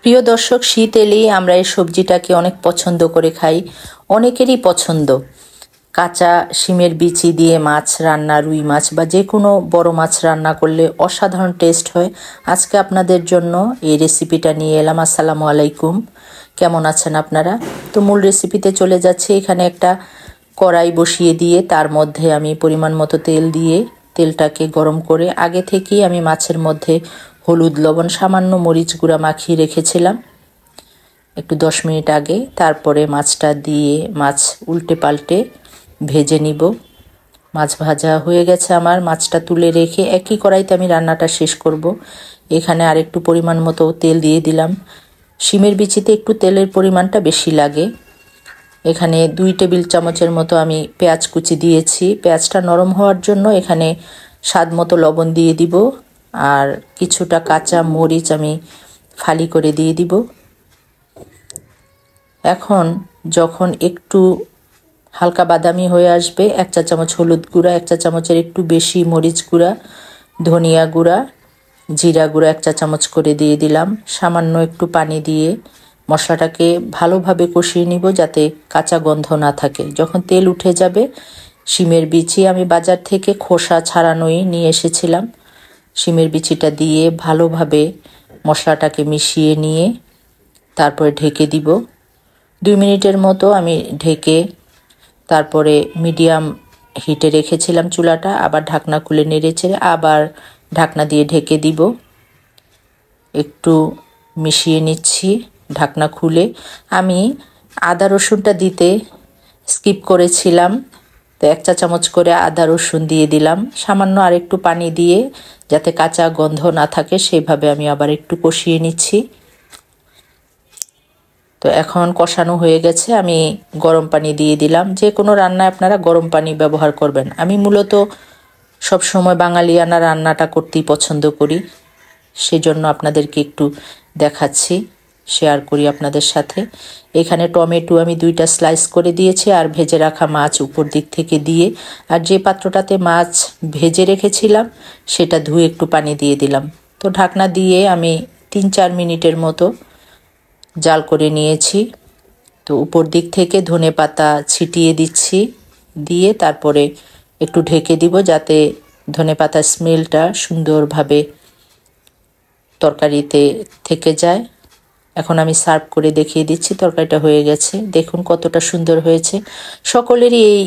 প্রিয় দর্শক, শীত এলেই আমরা এই সবজিটাকে অনেক পছন্দ করে খাই। অনেকেরই পছন্দ। কাঁচা শিমের বিচি দিয়ে মাছ রান্না, রুই মাছ বা যে কোনো বড় মাছ রান্না করলে অসাধারণ টেস্ট হয়। আজকে আপনাদের জন্য এই রেসিপিটা নিয়ে এলাম। আসসালামু আলাইকুম, কেমন আছেন আপনারা? তো মূল রেসিপিতে চলে যাচ্ছে। এখানে একটা কড়াই বসিয়ে দিয়ে তার মধ্যে আমি পরিমাণ মতো তেল দিয়ে তেলটাকে গরম করে আগে থেকেই আমি মাছের মধ্যে হলুদ, লবণ, সামান্য মরিচ গুঁড়া মাখিয়ে রেখেছিলাম একটু 10 মিনিট আগে। তারপরে মাছটা দিয়ে মাছ উল্টে পাল্টে ভেজে নিব। মাছ ভাজা হয়ে গেছে আমার। মাছটা তুলে রেখে একই কড়াইতে আমি রান্নাটা শেষ করব। এখানে আরেকটু পরিমাণ মতো তেল দিয়ে দিলাম। শিমের বিচিতে একটু তেলের পরিমাণটা বেশি লাগে। এখানে 2 টেবিল চামচের মতো আমি পেঁয়াজ কুচি দিয়েছি। পেঁয়াজটা নরম হওয়ার জন্য এখানে স্বাদ মতো লবণ দিয়ে দিব, আর কিছুটা কাঁচা মরিচ আমি ফালি করে দিয়ে দিব। এখন যখন একটু হালকা বাদামি হয়ে আসবে, 1 চা চামচ হলুদ গুঁড়া, 1 চা চামচের একটু বেশি মরিচ গুঁড়া, ধনিয়া গুঁড়া, জিরা গুঁড়া 1 চা চামচ করে দিয়ে দিলাম। সামান্য একটু পানি দিয়ে মশলাটাকে ভালোভাবে কষিয়ে নিব যাতে কাঁচা গন্ধ না থাকে। যখন তেল উঠে যাবে, শিমের বিচি আমি বাজার থেকে খোসা ছাড়ানোই নিয়ে এসেছিলাম। শিমের বিচিটা দিয়ে ভালোভাবে মশলাটাকে মিশিয়ে নিয়ে তারপরে ঢেকে দিব। 2 মিনিটের মতো আমি ঢেকে তারপরে মিডিয়াম হিটে রেখেছিলাম চুলাটা। আবার ঢাকনা খুলে নেড়েচেড়ে আবার ঢাকনা দিয়ে ঢেকে দিব। একটু মিশিয়ে নিচ্ছি ঢাকনা খুলে। আমি আদা রসুনটা দিতে স্কিপ করেছিলাম, তো 1 চা চামচ করে আদা রসুন দিয়ে দিলাম। সামান্য আর একটু পানি দিয়ে যাতে কাঁচা গন্ধ না থাকে সেইভাবে আমি আবার একটু কষিয়ে নিচ্ছি। তো এখন কষানো হয়ে গেছে। আমি গরম পানি দিয়ে দিলাম। যে কোনো রান্নায় আপনারা গরম পানি ব্যবহার করবেন। আমি মূলত সবসময় বাঙালিয়ানা রান্নাটা করতেই পছন্দ করি, সেজন্য আপনাদেরকে একটু দেখাচ্ছি, শেয়ার করি আপনাদের সাথে। এখানে টমেটো আমি 2টা স্লাইস করে দিয়েছি, আর ভেজে রাখা মাছ উপর দিক থেকে দিয়ে, আর যে পাত্রটাতে মাছ ভেজে রেখেছিলাম সেটা ধুয়ে একটু পানি দিয়ে দিলাম। তো ঢাকনা দিয়ে আমি 3-4 মিনিটের মতো জাল করে নিয়েছি। তো উপর দিক থেকে ধনেপাতা ছিটিয়ে দিচ্ছি, দিয়ে তারপরে একটু ঢেকে দিব যাতে ধনেপাতার স্মেলটা সুন্দরভাবে তরকারিতে থেকে যায়। এখন আমি সার্ভ করে দেখিয়ে দিচ্ছি। তরকারিটা হয়ে গেছে, দেখুন কতটা সুন্দর হয়েছে। সকলেরই এই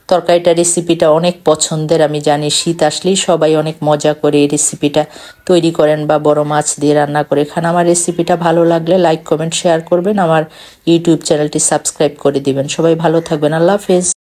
তরকারিটা রেসিপিটা অনেক পছন্দের। আমি জানি শীত আসলেই সবাই অনেক মজা করে এই রেসিপিটা তৈরি করেন বা বড় মাছ দিয়ে রান্না করে খান। আমার রেসিপিটা ভালো লাগলে লাইক, কমেন্ট, শেয়ার করবেন। আমার ইউটিউব চ্যানেলটি সাবস্ক্রাইব করে দিবেন। সবাই ভালো থাকবেন। আল্লাহ হাফেজ।